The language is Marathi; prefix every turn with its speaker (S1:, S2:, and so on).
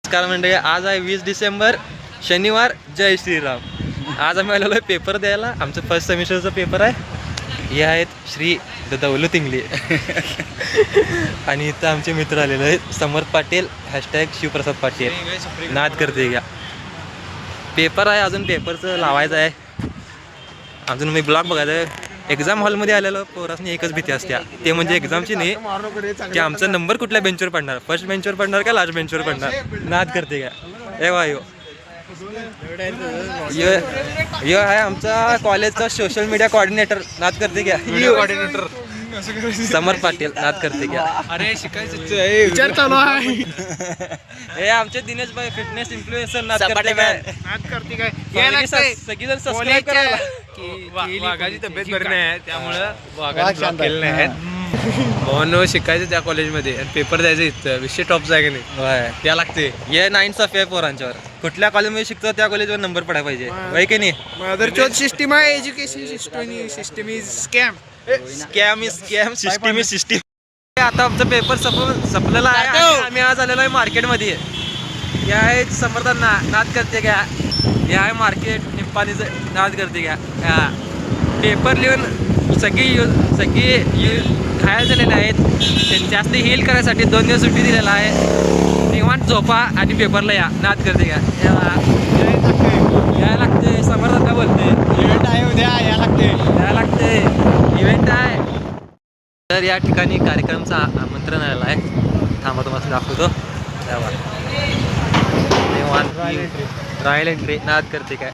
S1: नमस्कार मंडळी, आज आहे 20 डिसेंबर शनिवार. जय श्रीराम. आज आम्ही आलेलो आहे पेपर द्यायला. आमचं फर्स्ट सेमिस्टरचा पेपर आहे. हे आहेत श्री दौलत इंगले आणि इथं आमचे मित्र आलेले आहेत. समर्थ पाटील #शिवप्रसाद पाटील. नाद करते घ्या. पेपर आहे, अजून पेपरचं लावायचं आहे. अजून मी ब्लॉग बघायचं आहे. एक्झाम हॉलमध्ये आलेलं पोरासनी एकच भीती असते, ते म्हणजे एक्झामची नाही की आमचा नंबर कुठल्या बेंचवर पडणार, फर्स्ट बेंचवर पडणार का लास्ट बेंचवर पडणार. नाद करते का ए वा यो यो आहे आमचा कॉलेजचा सोशल मीडिया कोऑर्डिनेटर. नाद करते क्या कोऑर्डिनेटर समर्थ पाटील. नाद करते क्या. अरे शिकायचं विचार चालू आहे. हे आमचे दिनेश भाई फिटनेस इन्फ्लुएन्सर. नाद करते काय. नाद करते काय. सगळीजण सबस्क्राईब करायला.
S2: वाघाची तब्येत बरी नाही आहे, त्यामुळं वाघाने ब्लॉक केले नाही आहेत. भावांनो शिकायचं त्या कॉलेजमध्ये आणि पेपर द्यायचं इथं. विषय टॉप जागे नाही त्या लागते.
S1: हे 9 पोरांच्यावर कुठल्या कॉलेजमध्ये शिकतो त्या कॉलेजवर नंबर पडायला पाहिजे. वय की नाही.
S3: मदरचोद सिस्टीम आहे. Education system is scam.
S1: Scam is scam. System is system. आता आमचा पेपर संपलेला आहे आणि आम्ही आज आलेलो आहे मार्केटमध्ये. हे आहे समर्थांना. नाद करते घ्या. हे आहे मार्केट निप्पाणीचं. नाद करते घ्या. पेपर लिहून सगळी घायल झालेले आहेत. जास्त हील करायसाठी 2 दिवस सुट्टी दिलेला आहे. निवांत झोपा आणि पेपरला या. नाद करते घ्या. यायला लागते. समर्थांना बोलते
S3: इव्हेंट आहे उद्या, या लागते.
S1: इव्हेंट आहे. तर या ठिकाणी कार्यक्रमचं आमंत्रण आलेलं आहे. थांबा तुम्हाला दाखवतो. Royal entry. नाद करते काय.